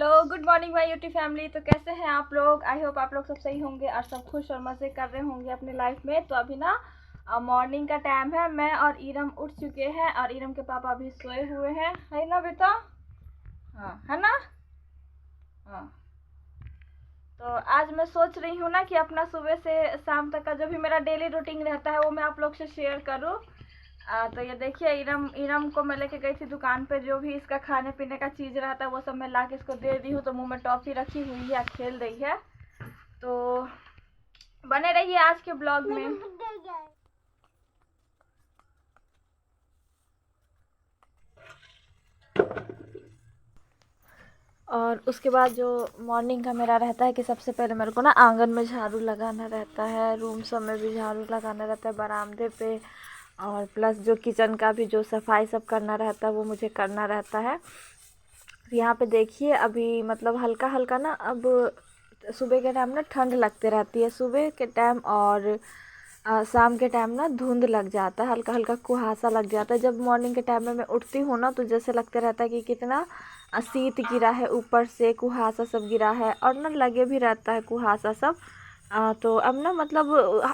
Hello, good morning my YouTube family. तो कैसे हैं आप लोग? आई होप आप लोग सब सही होंगे और सब खुश और मज़े कर रहे होंगे अपने लाइफ में। तो अभी ना मॉर्निंग का टाइम है। मैं और ईरम उठ चुके हैं और ईरम के पापा अभी सोए हुए हैं, है ना बेटा? हाँ, है ना? हाँ। तो आज मैं सोच रही हूँ ना कि अपना सुबह से शाम तक का जो भी मेरा डेली रूटीन रहता है वो मैं आप लोग से शेयर करूँ। तो ये देखिए, इरम इरम को मैं लेके गई थी दुकान पे। जो भी इसका खाने पीने का चीज़ रहता है वो सब मैं ला के इसको दे दी हूँ। तो मुंह में टॉफ़ी रखी हुई है, खेल रही है। तो बने रहिए आज के ब्लॉग में। और उसके बाद जो मॉर्निंग का मेरा रहता है कि सबसे पहले मेरे को ना आंगन में झाड़ू लगाना रहता है, रूम सब में भी झाड़ू लगाना रहता है, बरामदे पे, और प्लस जो किचन का भी जो सफाई सब करना रहता है वो मुझे करना रहता है। यहाँ पे देखिए अभी मतलब हल्का हल्का ना अब सुबह के टाइम ना ठंड लगते रहती है, सुबह के टाइम और शाम के टाइम ना धुंध लग जाता है, हल्का हल्का कुहासा लग जाता है। जब मॉर्निंग के टाइम में मैं उठती हूँ ना तो जैसे लगता रहता है कि कितना शीत गिरा है, ऊपर से कुहासा सब गिरा है और ना लगे भी रहता है कुहासा सब। तो अब ना मतलब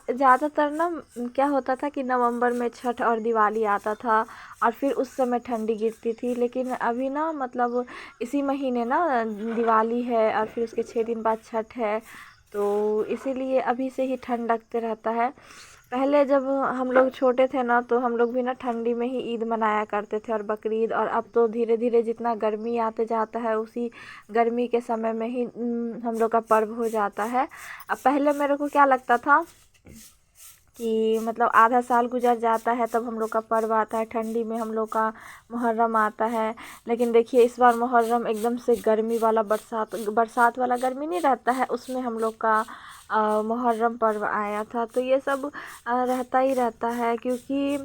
ज़्यादातर ना क्या होता था कि नवंबर में छठ और दिवाली आता था और फिर उस समय ठंडी गिरती थी। लेकिन अभी ना मतलब इसी महीने ना दिवाली है और फिर उसके 6 दिन बाद छठ है। तो इसीलिए अभी से ही ठंड लगते रहता है। पहले जब हम लोग छोटे थे ना तो हम लोग भी ना ठंडी में ही ईद मनाया करते थे और बकरीद। और अब तो धीरे धीरे जितना गर्मी आते जाता है उसी गर्मी के समय में ही हम लोग का पर्व हो जाता है। अब पहले मेरे को क्या लगता था कि मतलब आधा साल गुजर जाता है तब हम लोग का पर्व आता है, ठंडी में हम लोग का मुहर्रम आता है। लेकिन देखिए इस बार मुहर्रम एकदम से गर्मी वाला, बरसात बरसात वाला गर्मी नहीं रहता है, उसमें हम लोग का मुहर्रम पर्व आया था। तो ये सब रहता ही रहता है क्योंकि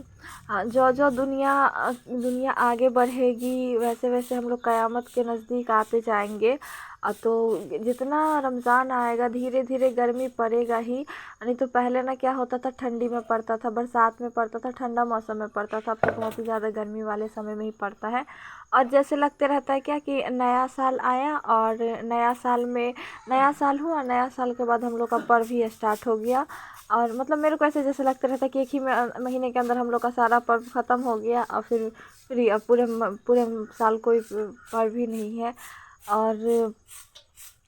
जो जो दुनिया आगे बढ़ेगी वैसे वैसे हम लोग क़यामत के नज़दीक आते जाएंगे। तो जितना रमज़ान आएगा धीरे धीरे गर्मी पड़ेगा ही। नहीं तो पहले ना क्या होता था, ठंडी में पड़ता था, बरसात में पड़ता था, ठंडा मौसम में पड़ता था। अब तो बहुत ही ज़्यादा गर्मी वाले समय में ही पड़ता है। और जैसे लगते रहता है क्या कि नया साल आया और नया साल में नया साल हुआ, नया साल के बाद हम लोग का पर्व ही स्टार्ट हो गया। और मतलब मेरे को ऐसे जैसे लगता रहता है कि एक ही महीने के अंदर हम लोग का सारा पर्व ख़त्म हो गया और फिर अब पूरे साल कोई पर्व ही नहीं है। और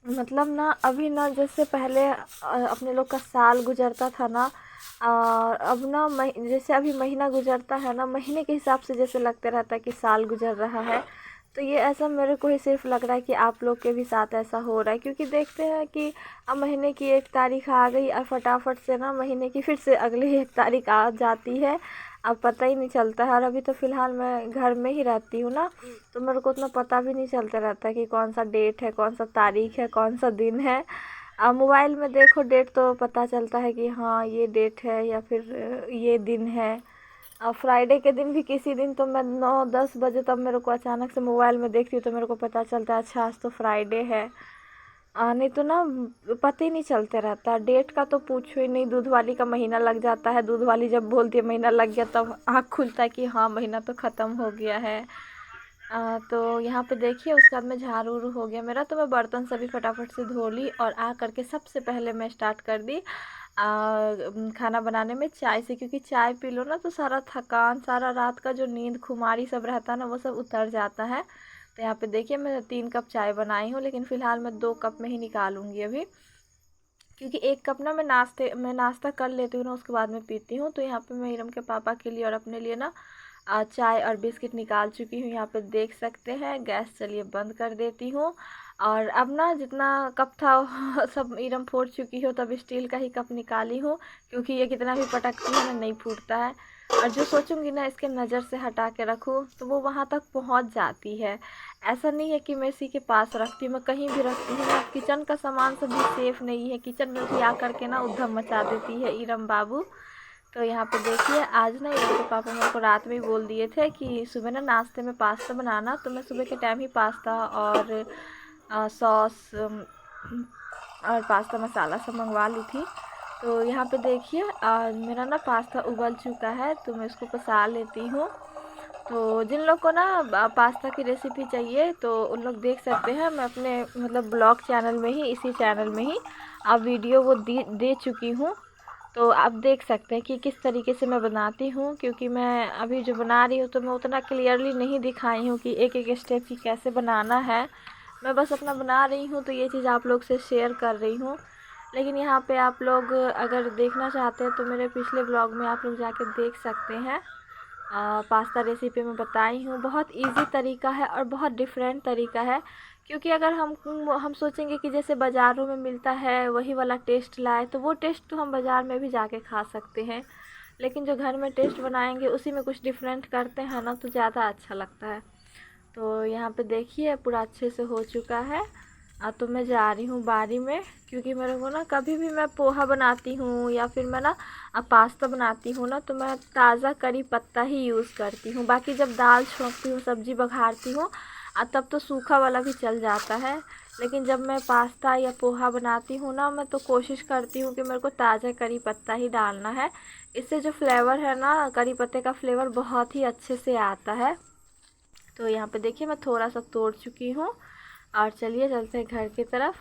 मतलब ना अभी ना जैसे पहले अपने लोग का साल गुजरता था ना, और अब ना जैसे अभी महीना गुजरता है ना, महीने के हिसाब से जैसे लगता रहता है कि साल गुजर रहा है। तो ये ऐसा मेरे को ही सिर्फ लग रहा है कि आप लोग के भी साथ ऐसा हो रहा है, क्योंकि देखते हैं कि अब महीने की 1 तारीख आ गई और फटाफट से ना महीने की फिर से अगली 1 तारीख आ जाती है। अब पता ही नहीं चलता है। और अभी तो फ़िलहाल मैं घर में ही रहती हूँ ना, तो मेरे को उतना पता भी नहीं चलता रहता कि कौन सा डेट है, कौन सा तारीख है, कौन सा दिन है। अब मोबाइल में देखो डेट तो पता चलता है कि हाँ ये डेट है या फिर ये दिन है। अब फ्राइडे के दिन भी किसी दिन तो मैं 9-10 बजे तब मेरे को अचानक से मोबाइल में देखती हूँ तो मेरे को पता चलता है अच्छा आज तो फ्राइडे है। नहीं तो ना पता ही नहीं चलते रहता डेट का, तो पूछो ही नहीं। दूध वाली का महीना लग जाता है, दूध वाली जब बोलती है महीना लग गया तब आँख खुलता है कि हाँ महीना तो ख़त्म हो गया है। तो यहाँ पे देखिए उसके बाद में झाड़ू उड़ू हो गया मेरा, तो मैं बर्तन सभी फटाफट से धो ली और आ करके सबसे पहले मैं स्टार्ट कर दी खाना बनाने में चाय से। क्योंकि चाय पी लो ना तो सारा थकान, सारा रात का जो नींद खुमारी सब रहता है ना वो सब उतर जाता है। तो यहाँ पे देखिए मैं 3 कप चाय बनाई हूँ, लेकिन फ़िलहाल मैं 2 कप में ही निकालूंगी अभी, क्योंकि 1 कप ना मैं नाश्ता कर लेती हूँ ना उसके बाद में पीती हूँ। तो यहाँ पे मैं इरम के पापा के लिए और अपने लिए ना चाय और बिस्किट निकाल चुकी हूँ, यहाँ पे देख सकते हैं। गैस चलिए बंद कर देती हूँ। और अब ना जितना कप था सब इरम फोड़ चुकी हो, तब स्टील का ही कप निकाली हूँ, क्योंकि ये कितना भी पटकती है ना नहीं फूटता है। और जो सोचूंगी ना इसके नज़र से हटा के रखूँ तो वो वहाँ तक पहुँच जाती है। ऐसा नहीं है कि मैं इसी के पास रखती हूँ, मैं कहीं भी रखती हूँ ना। किचन का सामान सब भी सेफ़ नहीं है, किचन में भी आकर के ना उद्धम मचा देती है इरम बाबू। तो यहाँ पे देखिए आज ना इरम के पापा मेरे को रात में ही बोल दिए थे कि सुबह ना नाश्ते में पास्ता बनाना। तो मैं सुबह के टाइम ही पास्ता और सॉस और पास्ता मसाला सब मंगवा ली थी। तो यहाँ पे देखिए मेरा ना पास्ता उबल चुका है, तो मैं इसको पसा लेती हूँ। तो जिन लोग को ना पास्ता की रेसिपी चाहिए तो उन लोग देख सकते हैं, मैं अपने मतलब ब्लॉग चैनल में ही, इसी चैनल में ही आप वीडियो वो दे चुकी हूँ। तो आप देख सकते हैं कि किस तरीके से मैं बनाती हूँ, क्योंकि मैं अभी जो बना रही हूँ तो मैं उतना क्लियरली नहीं दिखाई हूँ कि एक एक स्टेप की कैसे बनाना है। मैं बस अपना बना रही हूँ तो ये चीज़ आप लोग से शेयर कर रही हूँ। लेकिन यहाँ पे आप लोग अगर देखना चाहते हैं तो मेरे पिछले ब्लॉग में आप लोग जाके देख सकते हैं। पास्ता रेसिपी मैं बताई हूँ, बहुत इजी तरीका है और बहुत डिफरेंट तरीका है। क्योंकि अगर हम सोचेंगे कि जैसे बाज़ारों में मिलता है वही वाला टेस्ट लाए, तो वो टेस्ट तो हम बाज़ार में भी जाके खा सकते हैं, लेकिन जो घर में टेस्ट बनाएंगे उसी में कुछ डिफरेंट करते हैं ना, तो ज़्यादा अच्छा लगता है। तो यहाँ पे देखिए पूरा अच्छे से हो चुका है। तो मैं जा रही हूँ बारी में, क्योंकि मेरे को ना कभी भी मैं पोहा बनाती हूँ या फिर मैं ना पास्ता बनाती हूँ ना, तो मैं ताज़ा करी पत्ता ही यूज़ करती हूँ। बाकी जब दाल छोंकती हूँ, सब्ज़ी बघारती हूँ, तब तो सूखा वाला भी चल जाता है। लेकिन जब मैं पास्ता या पोहा बनाती हूँ ना, मैं तो कोशिश करती हूँ कि मेरे को ताज़ा करी पत्ता ही डालना है। इससे जो फ्लेवर है ना, करी पत्ते का फ्लेवर बहुत ही अच्छे से आता है। तो यहाँ पे देखिए मैं थोड़ा सा तोड़ चुकी हूँ, और चलिए चलते हैं घर की तरफ।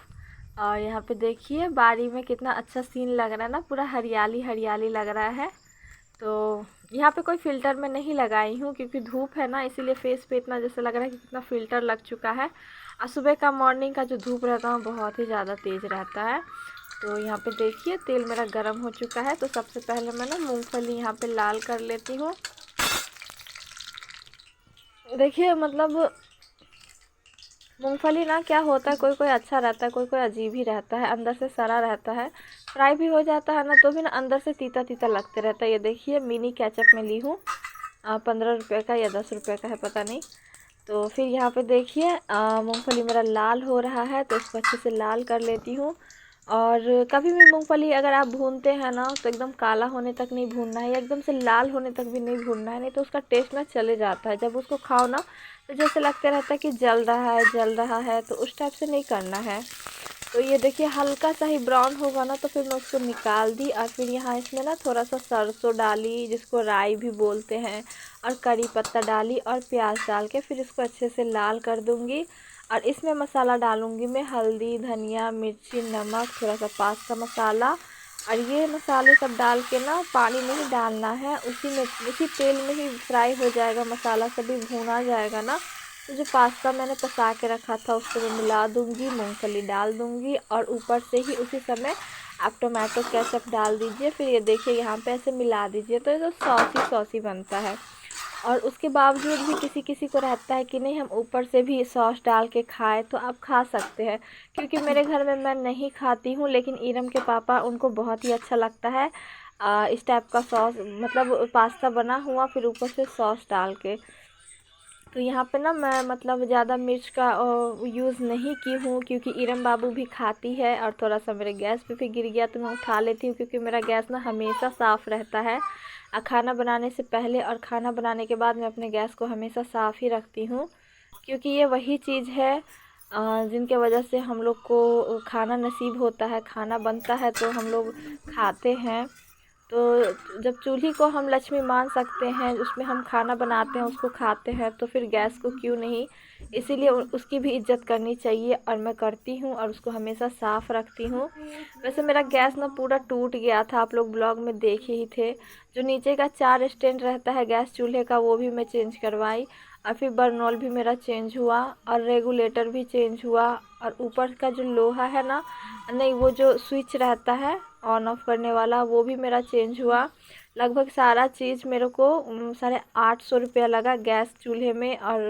और यहाँ पे देखिए बारी में कितना अच्छा सीन लग रहा है ना, पूरा हरियाली हरियाली लग रहा है। तो यहाँ पे कोई फ़िल्टर मैं नहीं लगाई हूँ, क्योंकि धूप है ना, इसीलिए फेस पे इतना जैसे लग रहा है कि कितना फ़िल्टर लग चुका है। और सुबह का मॉर्निंग का जो धूप रहता है बहुत ही ज़्यादा तेज़ रहता है। तो यहाँ पे देखिए तेल मेरा गर्म हो चुका है। तो सबसे पहले मैं ना मूंगफली यहाँ पे लाल कर लेती हूँ। देखिए मतलब मूंगफली ना क्या होता है, कोई कोई अच्छा रहता है, कोई कोई अजीब ही रहता है, अंदर से सड़ा रहता है। फ्राई भी हो जाता है ना तो भी ना अंदर से तीता तीता लगते रहता है। ये देखिए मिनी केचप में ली हूँ, 15 रुपये का या 10 रुपये का है पता नहीं। तो फिर यहाँ पे देखिए मूंगफली मेरा लाल हो रहा है, तो इसको अच्छे से लाल कर लेती हूँ। और कभी भी मूंगफली अगर आप भूनते हैं ना, तो एकदम काला होने तक नहीं भूनना है, या एकदम से लाल होने तक भी नहीं भूनना है, नहीं तो उसका टेस्ट ना चले जाता है। जब उसको खाओ ना तो जैसे लगता रहता है कि जल रहा है जल रहा है, तो उस टाइप से नहीं करना है। तो ये देखिए हल्का सा ही ब्राउन होगा ना, तो फिर मैं उसको निकाल दी। और फिर यहाँ इसमें ना थोड़ा सा सरसों डाली, जिसको राई भी बोलते हैं, और करी पत्ता डाली और प्याज डाल के फिर इसको अच्छे से लाल कर दूँगी। और इसमें मसाला डालूँगी मैं हल्दी, धनिया, मिर्ची, नमक, थोड़ा सा पास्ता मसाला। और ये मसाले सब डाल के ना पानी नहीं डालना है, उसी में उसी तेल में ही फ्राई हो जाएगा, मसाला सभी भूना जाएगा ना। तो जो पास्ता मैंने पका के रखा था उसको मैं मिला दूँगी, मूंगफली डाल दूँगी, और ऊपर से ही उसी समय आप टोमेटो केचप डाल दीजिए। फिर ये देखिए यहाँ पे ऐसे मिला दीजिए, तो ये तो सॉसी सॉसी बनता है। और उसके बावजूद भी किसी किसी को रहता है कि नहीं हम ऊपर से भी सॉस डाल के खाएं, तो आप खा सकते हैं। क्योंकि मेरे घर में मैं नहीं खाती हूँ, लेकिन इरम के पापा उनको बहुत ही अच्छा लगता है इस टाइप का सॉस, मतलब पास्ता बना हुआ फिर ऊपर से सॉस डाल के। तो यहाँ पे ना मैं मतलब ज़्यादा मिर्च का यूज़ नहीं की हूँ, क्योंकि इरम बाबू भी खाती है। और थोड़ा सा मेरे गैस पे भी गिर गया तो मैं उठा लेती हूँ, क्योंकि मेरा गैस ना हमेशा साफ़ रहता है। खाना बनाने से पहले और खाना बनाने के बाद मैं अपने गैस को हमेशा साफ़ ही रखती हूँ, क्योंकि ये वही चीज़ है जिनके वजह से हम लोग को खाना नसीब होता है, खाना बनता है तो हम लोग खाते हैं। तो जब चूल्ही को हम लक्ष्मी मान सकते हैं, उसमें हम खाना बनाते हैं, उसको खाते हैं, तो फिर गैस को क्यों नहीं। इसीलिए उसकी भी इज्जत करनी चाहिए, और मैं करती हूँ और उसको हमेशा साफ़ रखती हूँ। वैसे मेरा गैस ना पूरा टूट गया था, आप लोग ब्लॉग में देखे ही थे। जो नीचे का 4 स्टैंड रहता है गैस चूल्हे का, वो भी मैं चेंज करवाई। और फिर बर्नॉल भी मेरा चेंज हुआ, और रेगुलेटर भी चेंज हुआ। और ऊपर का जो लोहा है ना, नहीं वो जो स्विच रहता है ऑन ऑफ करने वाला, वो भी मेरा चेंज हुआ। लगभग सारा चीज़ मेरे को 850 रुपया लगा गैस चूल्हे में और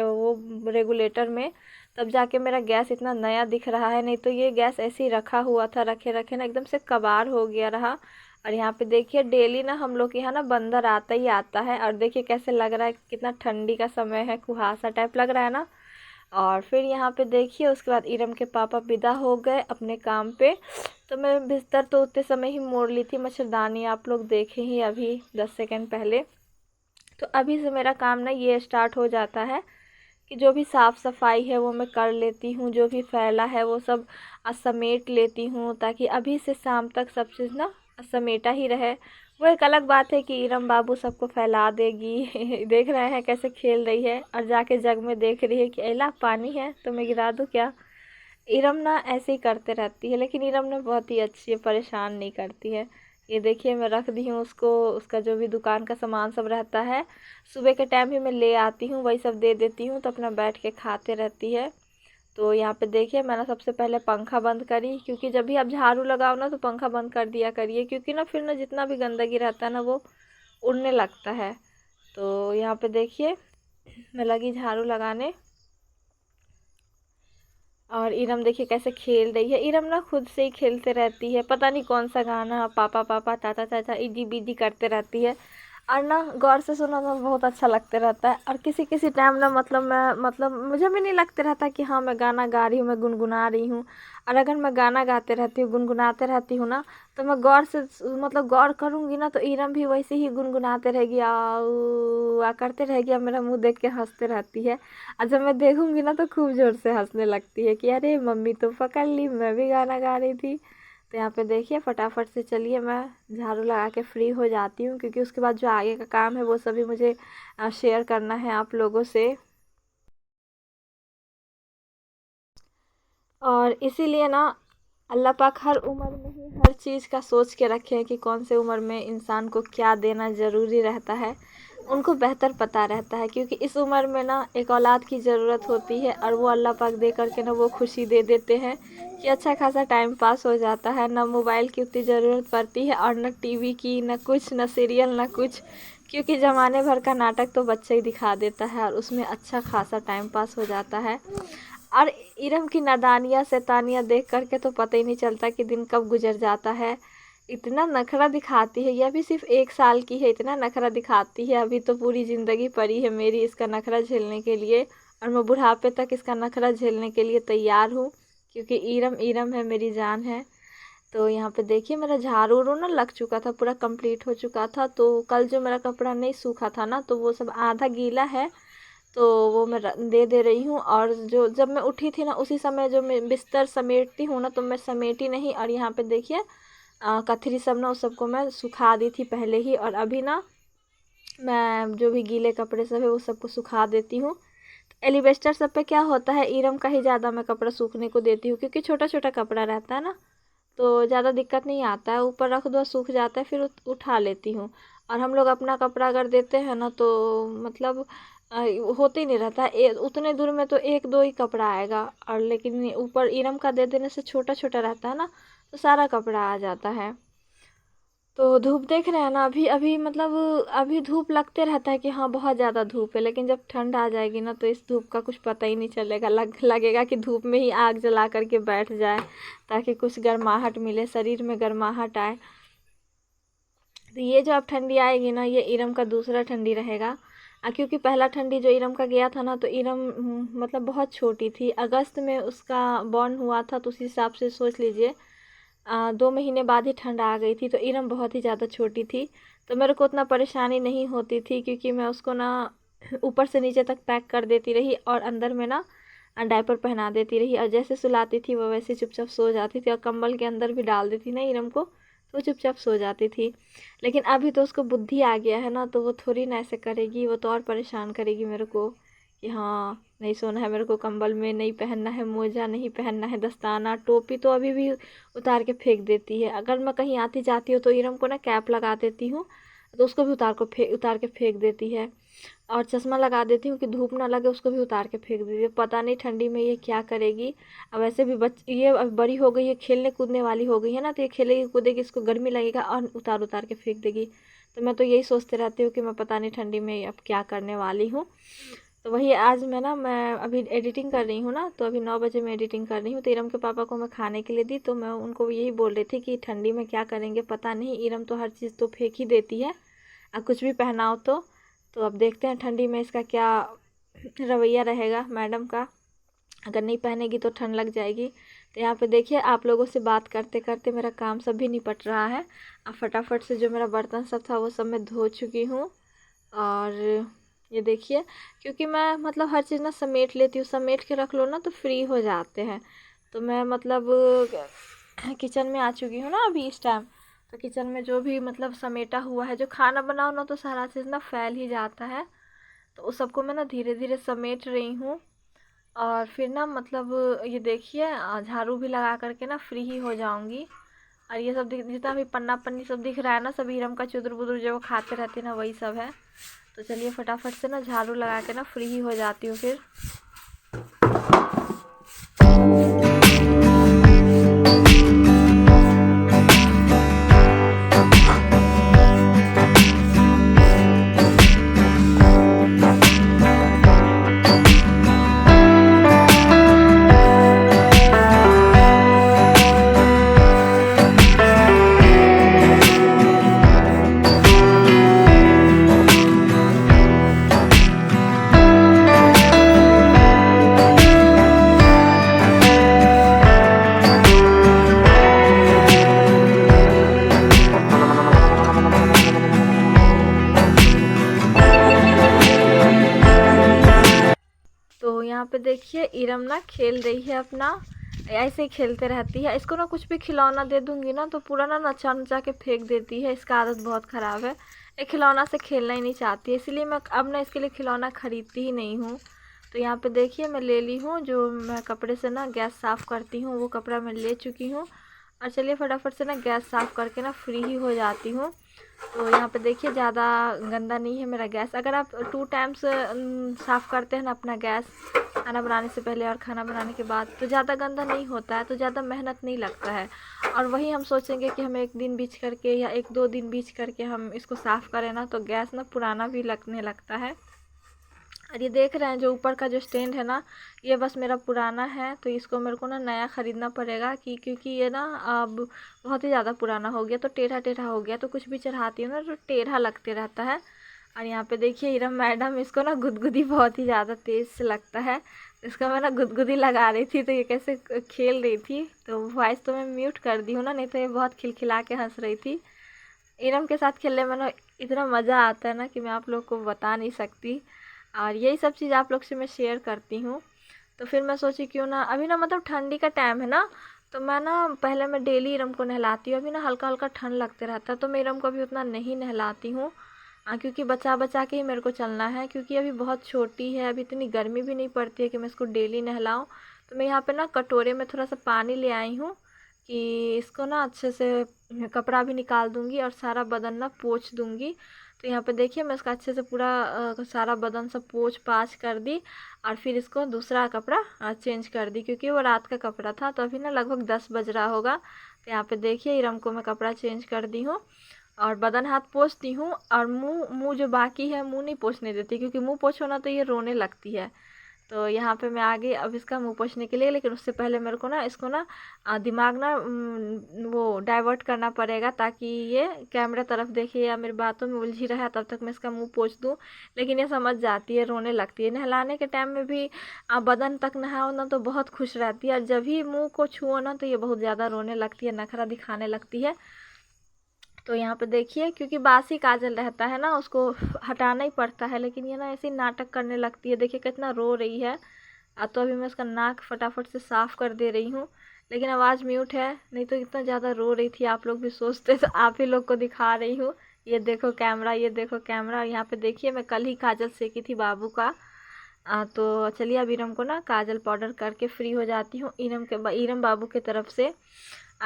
वो रेगुलेटर में। तब जाके मेरा गैस इतना नया दिख रहा है, नहीं तो ये गैस ऐसे ही रखा हुआ था, रखे रखे ना एकदम से कबाड़ हो गया रहा। और यहाँ पे देखिए डेली ना हम लोग के यहाँ ना बंदर आता ही आता है। और देखिए कैसे लग रहा है, कितना ठंडी का समय है, कुहासा टाइप लग रहा है ना। और फिर यहाँ पे देखिए उसके बाद इरम के पापा विदा हो गए अपने काम पे। तो मैं बिस्तर तो उतने समय ही मोड़ ली थी, मच्छरदानी आप लोग देखे ही अभी 10 सेकंड पहले। तो अभी से मेरा काम ना ये स्टार्ट हो जाता है कि जो भी साफ़ सफाई है वो मैं कर लेती हूँ, जो भी फैला है वो सब समेट लेती हूँ, ताकि अभी से शाम तक सब चीज़ ना समेटा ही रहे। वो एक अलग बात है कि इरम बाबू सबको फैला देगी। देख रहे हैं कैसे खेल रही है और जाके जग में देख रही है कि एला पानी है तो मैं गिरा दूँ क्या। इरम ना ऐसे ही करते रहती है, लेकिन इरम ना बहुत ही अच्छी है, परेशान नहीं करती है। ये देखिए मैं रख दी हूँ उसको, उसका जो भी दुकान का सामान सब रहता है सुबह के टाइम ही मैं ले आती हूँ, वही सब दे देती हूँ तो अपना बैठ के खाते रहती है। तो यहाँ पे देखिए मैंने सबसे पहले पंखा बंद करी, क्योंकि जब भी आप झाड़ू लगाओ ना तो पंखा बंद कर दिया करिए, क्योंकि ना फिर ना जितना भी गंदगी रहता है ना वो उड़ने लगता है। तो यहाँ पे देखिए मैं लगी झाड़ू लगाने, और इरम देखिए कैसे खेल रही है। इरम ना खुद से ही खेलते रहती है, पता नहीं कौन सा गाना पापा पापा चाचा चाचा इजी बीजी करते रहती है। और ना गौर से सुनो तो बहुत अच्छा लगते रहता है। और किसी किसी टाइम ना मतलब मैं मतलब मुझे भी नहीं लगते रहता कि हाँ मैं गाना गा रही हूँ, मैं गुनगुना रही हूँ। और अगर मैं गाना गाते रहती हूँ गुनगुनाते रहती हूँ ना तो मैं गौर से मतलब गौर करूँगी ना तो इरम भी वैसे ही गुनगुनाते रहेगी, आ करते रहेगी और मेरा मुंह देख के हंसते रहती है। और जब मैं देखूंगी ना तो खूब जोर से हंसने लगती है कि अरे मम्मी तो पकड़ ली, मैं भी गाना गा रही थी। तो यहाँ पे देखिए फटाफट से चलिए मैं झाड़ू लगा के फ्री हो जाती हूँ, क्योंकि उसके बाद जो आगे का काम है वो सभी मुझे शेयर करना है आप लोगों से। और इसीलिए ना अल्लाह पाक हर उम्र में ही हर चीज़ का सोच के रखे हैं कि कौन से उम्र में इंसान को क्या देना ज़रूरी रहता है, उनको बेहतर पता रहता है। क्योंकि इस उम्र में ना एक औलाद की ज़रूरत होती है और वो अल्लाह पाक दे करके ना वो खुशी दे देते हैं कि अच्छा खासा टाइम पास हो जाता है, ना मोबाइल की उतनी ज़रूरत पड़ती है और न टीवी की, न कुछ, न सीरियल, न कुछ। क्योंकि ज़माने भर का नाटक तो बच्चा ही दिखा देता है और उसमें अच्छा खासा टाइम पास हो जाता है। और इरम की नादानियाँ शैतानियाँ देख करके तो पता ही नहीं चलता कि दिन कब गुजर जाता है। इतना नखरा दिखाती है, यह भी सिर्फ 1 साल की है, इतना नखरा दिखाती है। अभी तो पूरी ज़िंदगी पड़ी है मेरी इसका नखरा झेलने के लिए, और मैं बुढ़ापे तक इसका नखरा झेलने के लिए तैयार हूँ, क्योंकि इरम इरम है, मेरी जान है। तो यहाँ पे देखिए मेरा झाड़ू उड़ू ना लग चुका था, पूरा कंप्लीट हो चुका था। तो कल जो मेरा कपड़ा नहीं सूखा था ना तो वो सब आधा गीला है, तो वो मैं दे दे रही हूँ। और जो जब मैं उठी थी ना उसी समय जो मैं बिस्तर समेटती हूँ ना तो मैं समेटी नहीं, और यहाँ पे देखिए कथरी सब ना उस सबको मैं सुखा दी थी पहले ही, और अभी ना मैं जो भी गीले कपड़े सब है वो सबको सुखा देती हूँ। एलिवेस्टर सब पे क्या होता है, इरम का ही ज़्यादा मैं कपड़ा सूखने को देती हूँ, क्योंकि छोटा छोटा कपड़ा रहता है ना तो ज़्यादा दिक्कत नहीं आता है, ऊपर रख दो सूख जाता है, फिर उठा लेती हूँ। और हम लोग अपना कपड़ा अगर देते हैं ना तो मतलब होते ही नहीं रहता है, उतने दूर में तो एक दो ही कपड़ा आएगा, और लेकिन ऊपर इरम का दे देने से छोटा छोटा रहता है ना तो सारा कपड़ा आ जाता है। तो धूप देख रहे हैं ना, अभी अभी मतलब अभी धूप लगते रहता है कि हाँ बहुत ज़्यादा धूप है, लेकिन जब ठंड आ जाएगी ना तो इस धूप का कुछ पता ही नहीं चलेगा, लगेगा कि धूप में ही आग जला करके बैठ जाए ताकि कुछ गर्माहट मिले, शरीर में गर्माहट आए। तो ये जो अब ठंडी आएगी ना ये इरम का दूसरा ठंडी रहेगा। क्योंकि पहला ठंडी जो इरम का गया था ना तो इरम मतलब बहुत छोटी थी, अगस्त में उसका बॉर्न हुआ था, तो उस हिसाब से सोच लीजिए 2 महीने बाद ही ठंड आ गई थी, तो इरम बहुत ही ज़्यादा छोटी थी। तो मेरे को उतना परेशानी नहीं होती थी, क्योंकि मैं उसको ना ऊपर से नीचे तक पैक कर देती रही और अंदर में ना डायपर पहना देती रही, और जैसे सुलाती थी वो वैसे चुपचाप सो जाती थी, और कंबल के अंदर भी डाल देती ना इरम को तो चुपचाप सो जाती थी। लेकिन अभी तो उसको बुद्धि आ गया है ना तो वो थोड़ी ना ऐसे करेगी, वो तो और परेशान करेगी मेरे को कि हाँ नहीं सोना है मेरे को, कंबल में नहीं पहनना है, मोजा नहीं पहनना है, दस्ताना टोपी तो अभी भी उतार के फेंक देती है। अगर मैं कहीं आती जाती हूँ तो इरम को ना कैप लगा देती हूँ तो उसको भी उतार के फेंक देती है, और चश्मा लगा देती हूँ कि धूप ना लगे, उसको भी उतार के फेंक देती है। पता नहीं ठंडी में ये क्या करेगी। अब वैसे भी ये अब बड़ी हो गई है, खेलने कूदने वाली हो गई है ना, तो ये खेलेगी कूदेगी, इसको गर्मी लगेगा और उतार उतार के फेंक देगी। तो मैं तो यही सोचते रहती हूँ कि मैं पता नहीं ठंडी में अब क्या करने वाली हूँ। तो वही आज मैं अभी एडिटिंग कर रही हूँ ना, तो अभी 9 बजे मैं एडिटिंग कर रही हूँ, तो इरम के पापा को मैं खाने के लिए दी, तो मैं उनको यही बोल रही थी कि ठंडी में क्या करेंगे पता नहीं, इरम तो हर चीज़ तो फेंक ही देती है कुछ भी पहनाओ तो अब देखते हैं ठंडी में इसका क्या रवैया रहेगा मैडम का, अगर नहीं पहनेगी तो ठंड लग जाएगी। तो यहाँ पे देखिए आप लोगों से बात करते करते मेरा काम सब भी निपट रहा है। अब फटाफट से जो मेरा बर्तन सब था वो सब मैं धो चुकी हूँ। और ये देखिए क्योंकि मैं मतलब हर चीज़ ना समेट लेती हूँ, समेट के रख लो ना तो फ्री हो जाते हैं। तो मैं मतलब किचन में आ चुकी हूँ ना अभी इस टाइम, तो किचन में जो भी मतलब समेटा हुआ है, जो खाना बनाओ ना तो सारा चीज़ ना फैल ही जाता है। तो उस सबको मैं ना धीरे धीरे समेट रही हूँ। और फिर ना मतलब ये देखिए झाड़ू भी लगा करके ना फ्री ही हो जाऊंगी। और ये सब जितना भी पन्ना पन्नी सब दिख रहा है ना, सब हीरम का चुदर बुदर जो वो खाते रहते हैं ना, वही सब है। तो चलिए फटाफट से ना झाड़ू लगा के ना फ्री ही हो जाती हूँ फिर। तो यहाँ पे देखिए इरम ना खेल रही है अपना, ऐसे ही खेलते रहती है। इसको ना कुछ भी खिलौना दे दूंगी ना तो पूरा ना नचा नचा के फेंक देती है। इसका आदत बहुत ख़राब है, ये खिलौना से खेलना ही नहीं चाहती है, इसीलिए मैं अब ना इसके लिए खिलौना ख़रीदती ही नहीं हूँ। तो यहाँ पे देखिए मैं ले ली हूँ, जो मैं कपड़े से ना गैस साफ़ करती हूँ वो कपड़ा मैं ले चुकी हूँ। और चलिए फटाफट से ना गैस साफ़ करके ना फ्री ही हो जाती हूँ। तो यहाँ पे देखिए ज़्यादा गंदा नहीं है मेरा गैस। अगर आप 2 टाइम्स साफ़ करते हैं ना अपना गैस, खाना बनाने से पहले और खाना बनाने के बाद, तो ज़्यादा गंदा नहीं होता है, तो ज़्यादा मेहनत नहीं लगता है। और वही हम सोचेंगे कि हम 1 दिन बीच करके या 1-2 दिन बीच करके हम इसको साफ़ करें ना, तो गैस ना पुराना भी लगने लगता है। और ये देख रहे हैं जो ऊपर का जो स्टैंड है ना, ये बस मेरा पुराना है, तो इसको मेरे को ना नया ख़रीदना पड़ेगा क्योंकि ये ना अब बहुत ही ज़्यादा पुराना हो गया, तो टेढ़ा टेढ़ा हो गया। तो कुछ भी चढ़ाती हूँ ना तो टेढ़ा लगते रहता है। और यहाँ पे देखिए इरम मैडम, इसको ना गुदगुदी बहुत ही ज़्यादा तेज़ से लगता है। इसको मैं ना गुदगुदी लगा रही थी तो ये कैसे खेल रही थी। तो वॉइस तो मैं म्यूट कर दी हूँ ना, नहीं तो ये बहुत खिलखिला के हंस रही थी। इरम के साथ खेलने में ना इतना मज़ा आता है ना कि मैं आप लोग को बता नहीं सकती। और यही सब चीज़ आप लोग से मैं शेयर करती हूँ। तो फिर मैं सोची क्यों ना अभी ना मतलब ठंडी का टाइम है ना, तो मैं ना पहले मैं डेली इरम को नहलाती हूँ। अभी ना हल्का हल्का ठंड लगते रहता है तो मैं इरम को अभी उतना नहीं नहलाती हूँ। क्योंकि बचा बचा के ही मेरे को चलना है, क्योंकि अभी बहुत छोटी है, अभी इतनी गर्मी भी नहीं पड़ती है कि मैं इसको डेली नहलाऊँ। तो मैं यहाँ पे ना कटोरे में थोड़ा सा पानी ले आई हूँ कि इसको ना अच्छे से कपड़ा भी निकाल दूँगी और सारा बदन ना पोंछ दूँगी। तो यहाँ पे देखिए मैं इसका अच्छे से पूरा सारा बदन सब पोंछ पाछ कर दी। और फिर इसको दूसरा कपड़ा चेंज कर दी, क्योंकि वो रात का कपड़ा था। तो अभी ना लगभग 10 बज रहा होगा। तो यहाँ पे देखिए इरम को मैं कपड़ा चेंज कर दी हूँ और बदन हाथ पोंछती हूँ। और मुँह मुँह जो बाकी है मुँह नहीं पोंछने देती, क्योंकि मुँह पोंछो ना तो ये रोने लगती है। तो यहाँ पे मैं आ गई अब इसका मुँह पोंछने के लिए, लेकिन उससे पहले मेरे को ना इसको ना दिमाग ना वो डाइवर्ट करना पड़ेगा, ताकि ये कैमरा तरफ देखे या मेरी बातों में उलझी रहे, तब तक मैं इसका मुँह पोंछ दूँ। लेकिन ये समझ जाती है, रोने लगती है। नहलाने के टाइम में भी बदन तक नहाओ ना तो बहुत खुश रहती है, और जब भी मुँह को छुओ ना तो ये बहुत ज़्यादा रोने लगती है, नखरा दिखाने लगती है। तो यहाँ पे देखिए क्योंकि बासी काजल रहता है ना, उसको हटाना ही पड़ता है, लेकिन ये ना ऐसे नाटक करने लगती है। देखिए कितना रो रही है। तो अभी मैं इसका नाक फटाफट से साफ़ कर दे रही हूँ, लेकिन आवाज़ म्यूट है, नहीं तो इतना ज़्यादा रो रही थी आप लोग भी सोचते तो आप ही लोग को दिखा रही हूँ। ये देखो कैमरा, ये देखो कैमरा। यहाँ पे देखिए मैं कल ही काजल सेकी थी बाबू का। तो चलिए अब इरम को ना काजल पाउडर करके फ्री हो जाती हूँ इरम बाबू के तरफ से।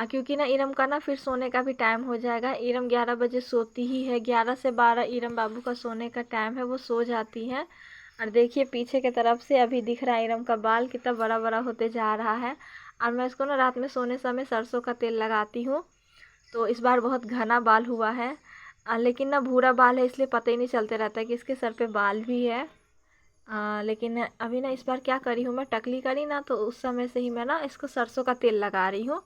क्योंकि ना इरम का ना फिर सोने का भी टाइम हो जाएगा। इरम 11 बजे सोती ही है, 11 से 12 इरम बाबू का सोने का टाइम है, वो सो जाती हैं। और देखिए पीछे के तरफ से अभी दिख रहा है इरम का बाल कितना बड़ा बड़ा होते जा रहा है। और मैं इसको ना रात में सोने समय सरसों का तेल लगाती हूँ। तो इस बार बहुत घना बाल हुआ है, लेकिन ना भूरा बाल है, इसलिए पता ही नहीं चलते रहता है कि इसके सर पे बाल भी है। लेकिन अभी ना इस बार क्या करी हूँ, मैं टकली करी ना तो उस समय से ही मैं ना इसको सरसों का तेल लगा रही हूँ,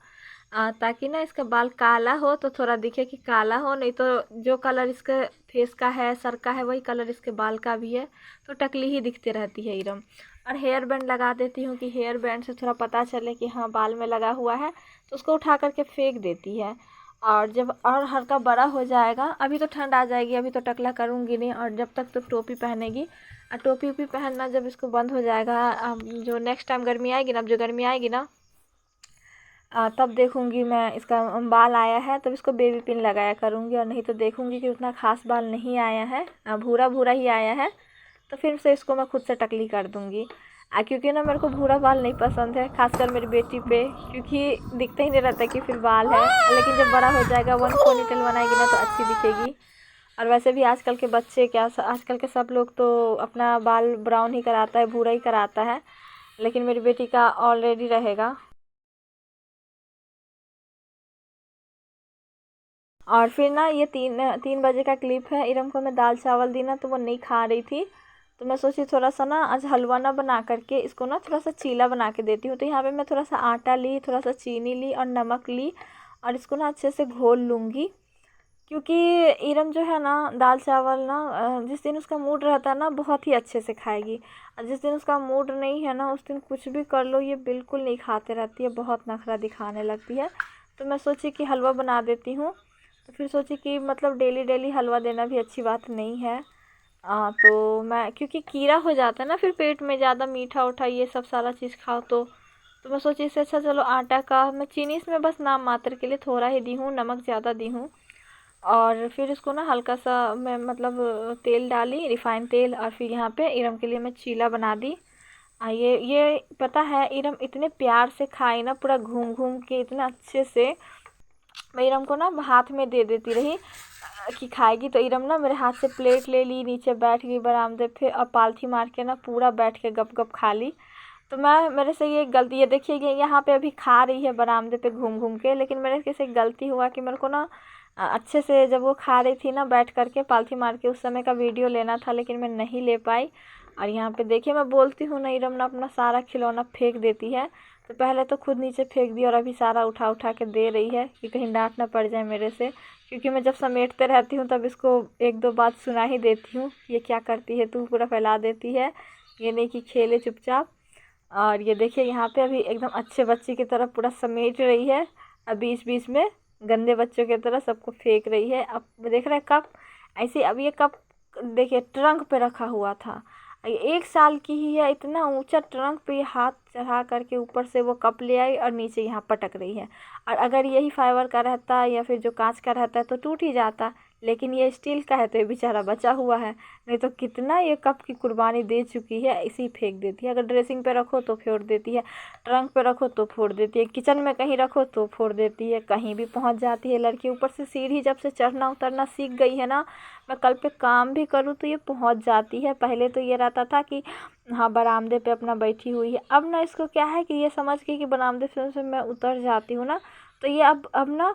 ताकि ना इसका बाल काला हो तो थोड़ा दिखे कि काला हो, नहीं तो जो कलर इसके फेस का है, सर का है, वही कलर इसके बाल का भी है, तो टकली ही दिखते रहती है इरम। और हेयर बैंड लगा देती हूँ कि हेयर बैंड से थोड़ा पता चले कि हाँ बाल में लगा हुआ है, तो उसको उठा करके फेंक देती है। और जब और हल्का बड़ा हो जाएगा, अभी तो ठंड आ जाएगी, अभी तो टकला करूँगी नहीं, और जब तक तो टोपी पहनेगी। और टोपी वोपी पहनना जब इसको बंद हो जाएगा, अब जो नेक्स्ट टाइम गर्मी आएगी ना, अब जो गर्मी आएगी ना तब देखूँगी मैं इसका बाल आया है तब इसको बेबी पिन लगाया करूँगी, और नहीं तो देखूँगी कि उतना ख़ास बाल नहीं आया है, भूरा भूरा ही आया है, तो फिर से इसको मैं खुद से टकली कर दूँगी। क्योंकि ना मेरे को भूरा बाल नहीं पसंद है, खासकर मेरी बेटी पे, क्योंकि दिखता ही नहीं रहता कि फिर बाल है। लेकिन जब बड़ा हो जाएगा वन पोनीटेल बनाएगी ना तो अच्छी दिखेगी। और वैसे भी आजकल के बच्चे क्या, आजकल के सब लोग तो अपना बाल ब्राउन ही कराता है, भूरा ही कराता है, लेकिन मेरी बेटी का ऑलरेडी रहेगा। और फिर ना ये 3 बजे का क्लिप है। इरम को मैं दाल चावल दी ना तो वो नहीं खा रही थी, तो मैं सोची थोड़ा सा ना आज हलवा ना बना करके इसको ना थोड़ा सा चीला बना के देती हूँ। तो यहाँ पे मैं थोड़ा सा आटा ली, थोड़ा सा चीनी ली और नमक ली, और इसको ना अच्छे से घोल लूँगी। क्योंकि इरम जो है ना दाल चावल ना जिस दिन उसका मूड रहता है ना बहुत ही अच्छे से खाएगी, और जिस दिन उसका मूड नहीं है ना उस दिन कुछ भी कर लो ये बिल्कुल नहीं खाते रहती है, बहुत नखरा दिखाने लगती है। तो मैं सोची कि हलवा बना देती हूँ। तो फिर सोची कि मतलब डेली डेली हलवा देना भी अच्छी बात नहीं है। तो मैं, क्योंकि कीड़ा हो जाता है ना फिर पेट में, ज़्यादा मीठा उठा ये सब सारा चीज़ खाओ तो मैं सोची इससे अच्छा चलो आटा का, मैं चीनी इसमें बस नाम मात्र के लिए थोड़ा ही दी हूँ, नमक ज़्यादा दी हूँ। और फिर इसको ना हल्का सा मैं मतलब तेल डाली, रिफाइंड तेल, और फिर यहाँ पे इरम के लिए मैं चीला बना दी। ये पता है इरम इतने प्यार से खाई ना, पूरा घूम घूम के इतना अच्छे से। मैं इरम को ना हाथ में दे देती रही कि खाएगी, तो इरम ना मेरे हाथ से प्लेट ले ली, नीचे बैठ गई बरामदे पे, और पालथी मार के ना पूरा बैठ के गप गप खा ली। तो मैं, मेरे से ये गलती, ये देखिए कि यहाँ पे अभी खा रही है बरामदे पे घूम घूम के, लेकिन मेरे से गलती हुआ कि मेरे को ना अच्छे से जब वो खा रही थी ना बैठ करके पालथी मार के, उस समय का वीडियो लेना था, लेकिन मैं नहीं ले पाई। और यहाँ पे देखिए मैं बोलती हूँ ना, इरम ना अपना सारा खिलौना फेंक देती है। तो पहले तो खुद नीचे फेंक दी और अभी सारा उठा उठा के दे रही है कि कहीं डांट ना पड़ जाए मेरे से, क्योंकि मैं जब समेटते रहती हूँ तब इसको 1-2 बात सुना ही देती हूँ, ये क्या करती है तू, पूरा फैला देती है, ये नहीं कि खेले चुपचाप। और ये देखिए यहाँ पे अभी एकदम अच्छे बच्चे की तरह पूरा समेट रही है, अब बीच बीच में गंदे बच्चों की तरह सबको फेंक रही है। अब देख रहे हैं कप, ऐसे अब ये कप देखिए ट्रंक पे रखा हुआ था, ये 1 साल की ही है, इतना ऊंचा ट्रंक पे ये हाथ चढ़ा करके ऊपर से वो कप ले आई और नीचे यहाँ पटक रही है। और अगर यही फाइबर का रहता या फिर जो कांच का रहता है तो टूट ही जाता, लेकिन ये स्टील का है तो ये बेचारा बचा हुआ है, नहीं तो कितना ये कप की कुर्बानी दे चुकी है, इसी फेंक देती है। अगर ड्रेसिंग पे रखो तो फोड़ देती है, ट्रंक पे रखो तो फोड़ देती है, किचन में कहीं रखो तो फोड़ देती है, कहीं भी पहुंच जाती है लड़की। ऊपर से सीढ़ी जब से चढ़ना उतरना सीख गई है ना, मैं कल पे काम भी करूँ तो ये पहुंच जाती है। पहले तो ये रहता था कि हाँ बरामदे पे अपना बैठी हुई है, अब ना इसको क्या है कि ये समझ के कि बरामदे से मैं उतर जाती हूँ ना, तो ये अब ना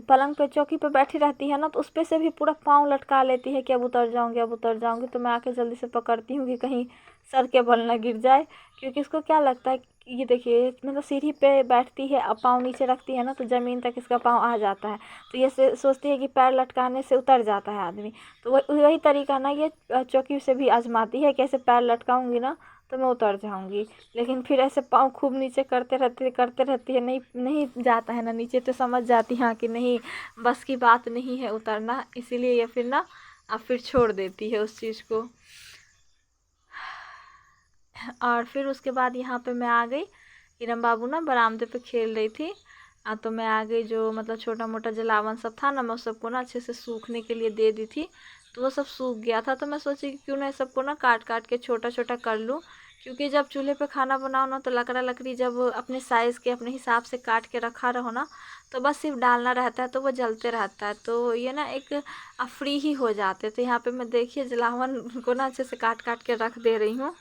पलंग पे चौकी पे बैठी रहती है ना, तो उस पे से भी पूरा पाँव लटका लेती है कि अब उतर जाऊंगी अब उतर जाऊंगी। तो मैं आके जल्दी से पकड़ती हूँ कि कहीं सर के बल ना गिर जाए, क्योंकि इसको क्या लगता है कि ये देखिए मतलब सीढ़ी पे बैठती है, अब पाँव नीचे रखती है ना तो ज़मीन तक इसका पाँव आ जाता है, तो ये सोचती है कि पैर लटकाने से उतर जाता है आदमी। तो वही तरीका ना ये चौकी से भी आजमाती है कि ऐसे पैर लटकाऊंगी ना तो मैं उतर जाऊंगी, लेकिन फिर ऐसे पाँव खूब नीचे करते रहती है, नहीं नहीं जाता है ना नीचे, तो समझ जाती है हाँ कि नहीं बस की बात नहीं है उतरना, इसीलिए ये फिर ना अब फिर छोड़ देती है उस चीज़ को। और फिर उसके बाद यहाँ पे मैं आ गई, इरम बाबू ना बरामदे पे खेल रही थी, तो मैं आ गई, जो मतलब छोटा मोटा जलावन सब था ना मैं उस सबको ना अच्छे से सूखने के लिए दे दी थी, तो वो सब सूख गया था। तो मैं सोची कि क्यों ना सबको ना काट काट के छोटा छोटा कर लूँ, क्योंकि जब चूल्हे पे खाना बनाओ ना तो लकड़ी जब अपने साइज़ के अपने हिसाब से काट के रखा रहो ना, तो बस सिर्फ डालना रहता है तो वो जलते रहता है, तो ये ना एक फ्री ही हो जाते। तो यहाँ पे मैं देखिए जलावन को ना अच्छे से काट काट के रख दे रही हूँ।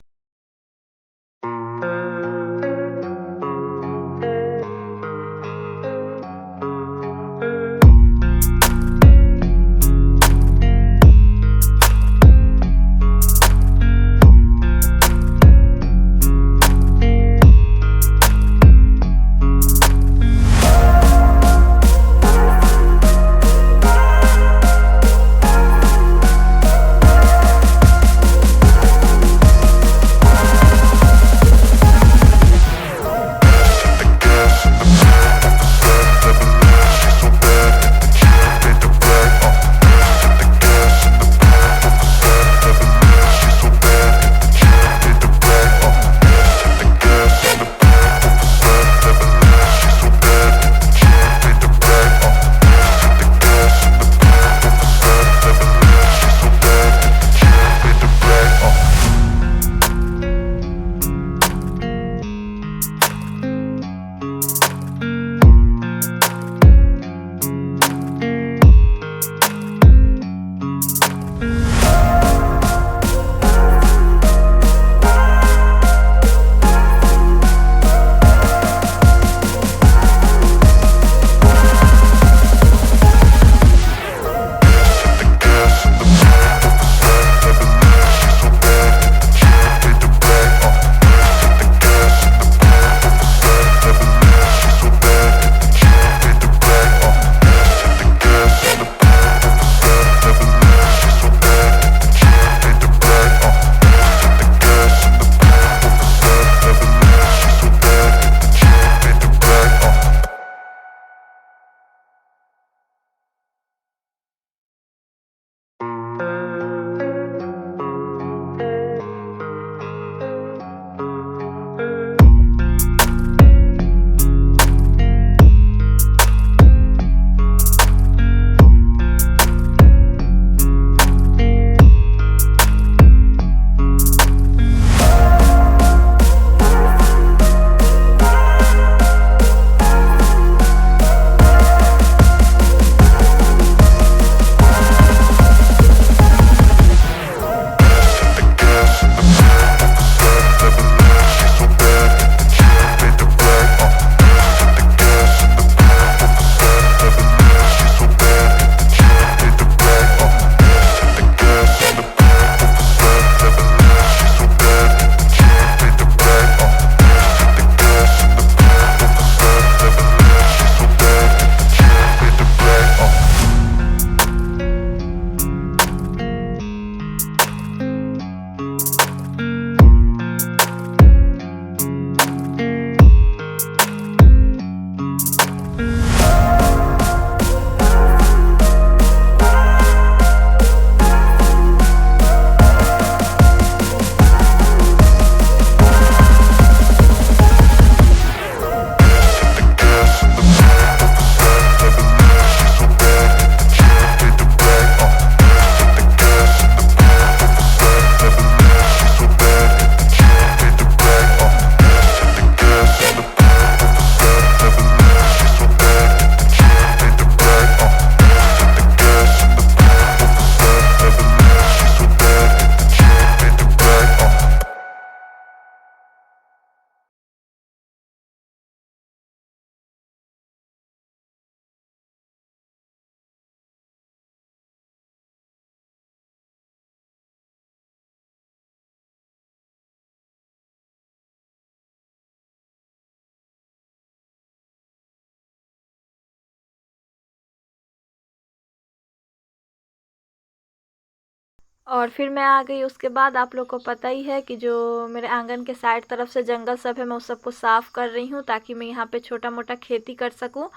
और फिर मैं आ गई। उसके बाद आप लोग को पता ही है कि जो मेरे आंगन के साइड तरफ से जंगल सब है, मैं उस सबको साफ़ कर रही हूँ ताकि मैं यहाँ पे छोटा मोटा खेती कर सकूँ,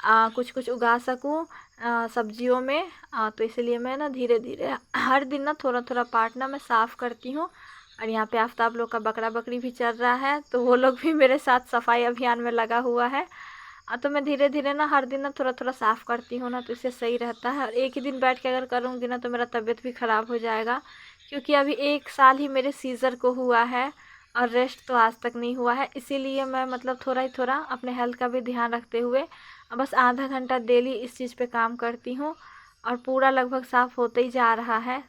कुछ कुछ उगा सकूँ सब्जियों में। तो इसलिए मैं ना धीरे धीरे हर दिन ना थोड़ा थोड़ा पार्ट ना मैं साफ़ करती हूँ। और यहाँ पे आफ्ताब लोग का बकरा बकरी भी चल रहा है, तो वो लोग भी मेरे साथ सफाई अभियान में लगा हुआ है। तो मैं धीरे धीरे ना हर दिन ना थोड़ा थोड़ा साफ़ करती हूँ ना, तो इससे सही रहता है। और एक ही दिन बैठ के अगर करूँगी ना तो मेरा तबीयत भी ख़राब हो जाएगा, क्योंकि अभी 1 साल ही मेरे सीज़र को हुआ है और रेस्ट तो आज तक नहीं हुआ है। इसीलिए मैं मतलब थोड़ा ही थोड़ा अपने हेल्थ का भी ध्यान रखते हुए बस आधा घंटा डेली इस चीज़ पे काम करती हूँ, और पूरा लगभग साफ़ होते ही जा रहा है।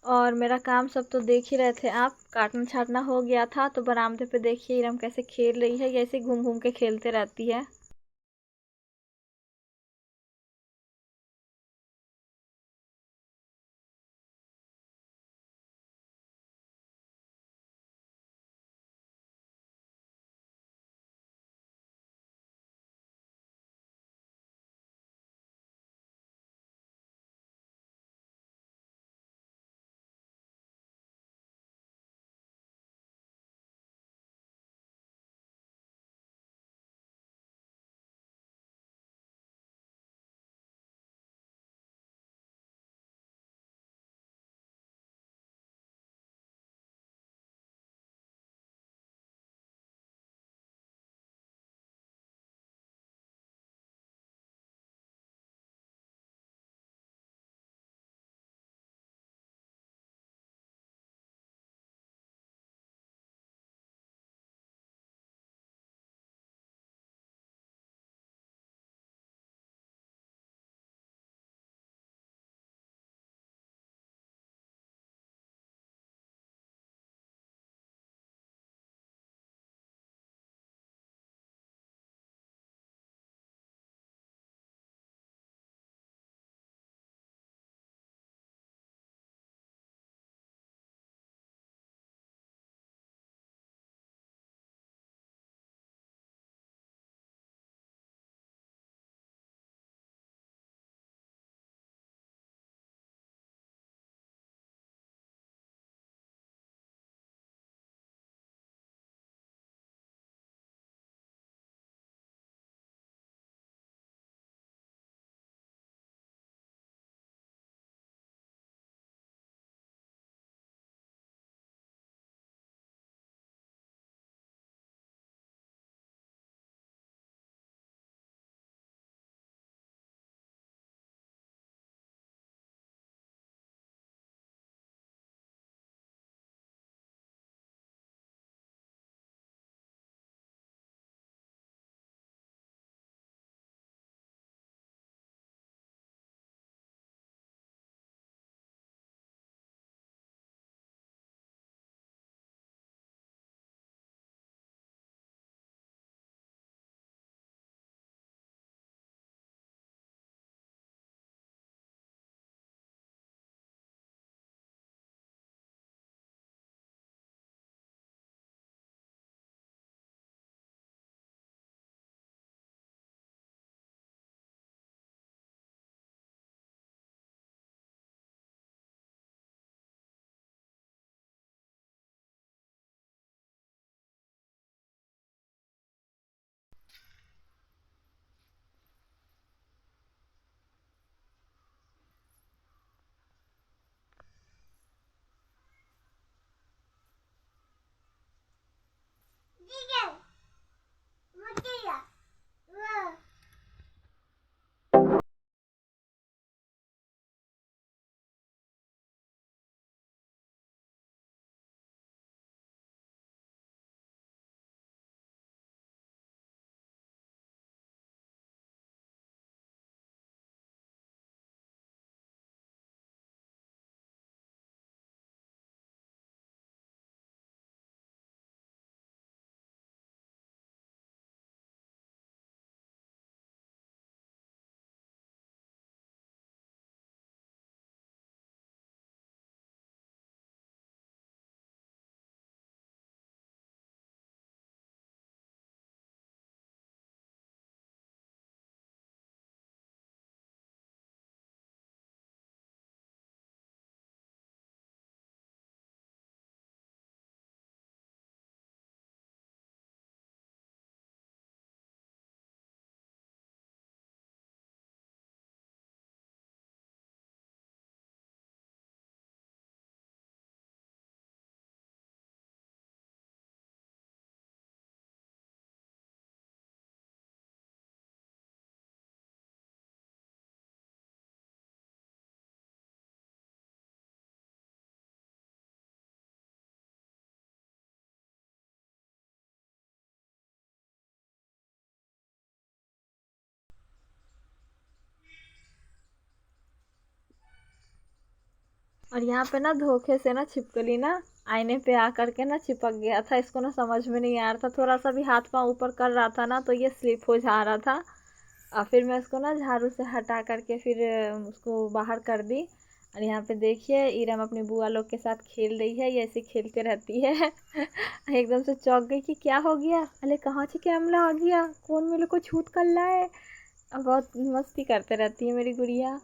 और मेरा काम सब तो देख ही रहे थे आप, काटना छाटना हो गया था। तो बरामदे पे देखिए इरम कैसे खेल रही है, ये ऐसे घूम घूम के खेलते रहती है। और यहाँ पे ना धोखे से ना छिपकली ना आईने पे आ करके ना चिपक गया था। इसको ना समझ में नहीं आ रहा था, थोड़ा सा भी हाथ पाँव ऊपर कर रहा था ना तो ये स्लिप हो जा रहा था। और फिर मैं उसको ना झाड़ू से हटा करके फिर उसको बाहर कर दी। और यहाँ पे देखिए इरम अपनी बुआ लोग के साथ खेल रही है, ये ऐसे खेलते रहती है। एकदम से चौंक गई कि क्या हो गया, अरे कहाँ से कैमरा आ गया, कौन मेरे को छूट कर रहा है। अब बहुत मस्ती करते रहती है मेरी गुड़िया।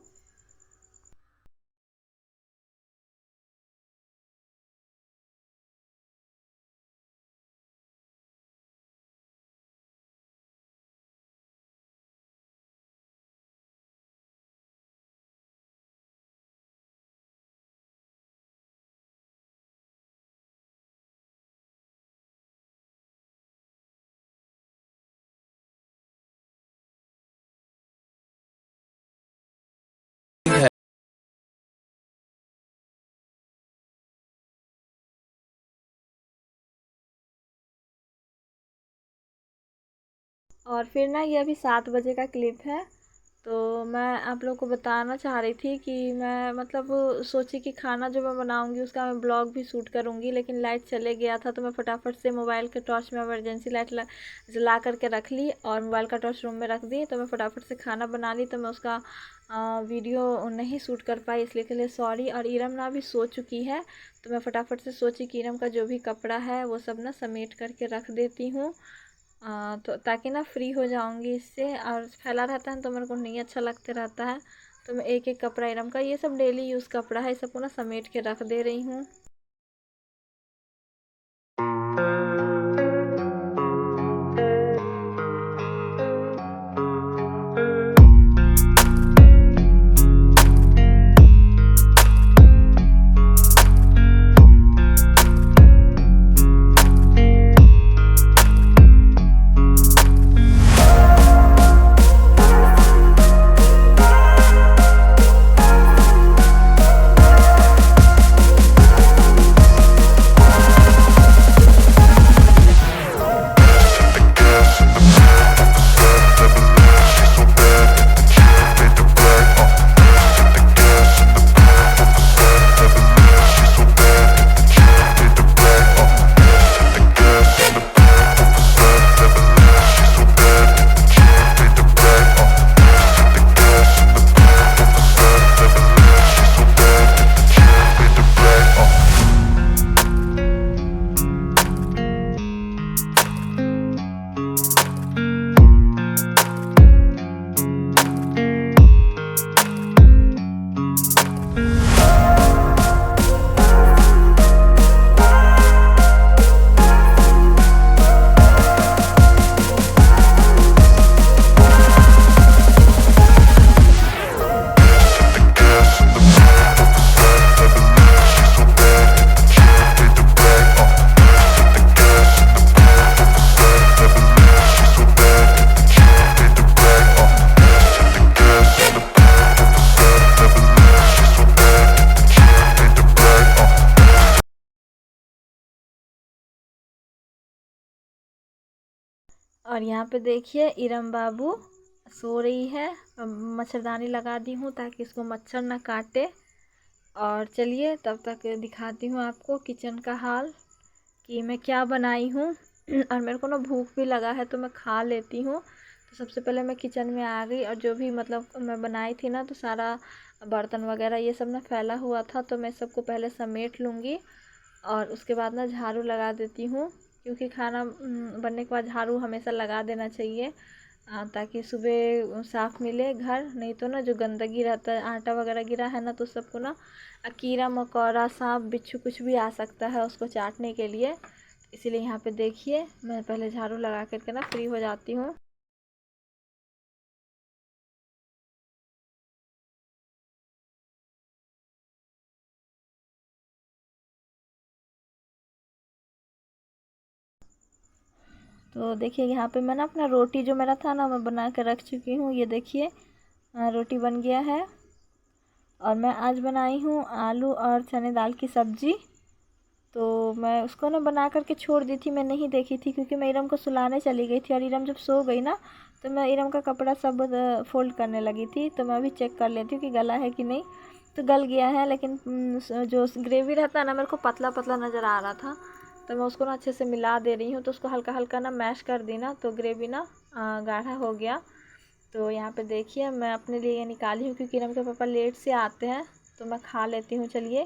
और फिर ना ये अभी 7 बजे का क्लिप है। तो मैं आप लोग को बताना चाह रही थी कि मैं मतलब सोची कि खाना जो मैं बनाऊंगी उसका मैं ब्लॉग भी शूट करूंगी, लेकिन लाइट चले गया था तो मैं फटाफट से मोबाइल के टॉर्च में इमरजेंसी लाइट जला करके रख ली और मोबाइल का टॉर्च रूम में रख दी। तो मैं फटाफट से खाना बना ली, तो मैं उसका वीडियो नहीं शूट कर पाई, इसलिए के लिए सॉरी। और इरम ना अभी सो चुकी है, तो मैं फटाफट से सोची कि इरम का जो भी कपड़ा है वो सब ना समेट करके रख देती हूँ। तो ताकि ना फ्री हो जाऊंगी इससे, और फैला रहता है तो मेरे को नहीं अच्छा लगते रहता है। तो मैं एक एक कपड़ा इरम का, ये सब डेली यूज़ कपड़ा है, इस सबको ना समेट के रख दे रही हूँ। और यहाँ पे देखिए इरम बाबू सो रही है, मच्छरदानी लगा दी हूँ ताकि इसको मच्छर ना काटे। और चलिए तब तक दिखाती हूँ आपको किचन का हाल कि मैं क्या बनाई हूँ। और मेरे को ना भूख भी लगा है तो मैं खा लेती हूँ। तो सबसे पहले मैं किचन में आ गई, और जो भी मतलब मैं बनाई थी ना तो सारा बर्तन वगैरह ये सब ना फैला हुआ था, तो मैं सबको पहले समेट लूँगी और उसके बाद ना झाड़ू लगा देती हूँ, क्योंकि खाना बनने के बाद झाड़ू हमेशा लगा देना चाहिए ताकि सुबह साफ़ मिले घर। नहीं तो ना जो गंदगी रहता है, आटा वगैरह गिरा है ना, तो सबको ना कीड़ा मकोड़ा सांप बिच्छू कुछ भी आ सकता है उसको चाटने के लिए। इसीलिए यहाँ पे देखिए मैं पहले झाड़ू लगा करके ना फ्री हो जाती हूँ। तो देखिए यहाँ पे मैं ना अपना रोटी जो मेरा था ना मैं बना के रख चुकी हूँ। ये देखिए रोटी बन गया है। और मैं आज बनाई हूँ आलू और चने दाल की सब्ज़ी। तो मैं उसको ना बना करके छोड़ दी थी, मैं नहीं देखी थी क्योंकि मैं इरम को सुलाने चली गई थी। और इरम जब सो गई ना तो मैं इरम का कपड़ा सब फोल्ड करने लगी थी। तो मैं अभी चेक कर लेती हूँ कि गला है कि नहीं। तो गल गया है, लेकिन जो ग्रेवी रहता है ना मेरे को पतला पतला नज़र आ रहा था, तो मैं उसको ना अच्छे से मिला दे रही हूँ। तो उसको हल्का हल्का ना मैश कर दी ना, तो ग्रेवी ना गाढ़ा हो गया। तो यहाँ पे देखिए मैं अपने लिए निकाली हूँ, क्योंकि इरम के पापा लेट से आते हैं, तो मैं खा लेती हूँ चलिए,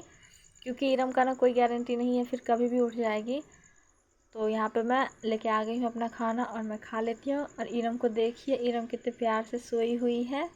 क्योंकि इरम का ना कोई गारंटी नहीं है, फिर कभी भी उठ जाएगी। तो यहाँ पे मैं लेके आ गई हूँ अपना खाना और मैं खा लेती हूँ। और इरम को देखिए, इरम कितने प्यार से सोई हुई है।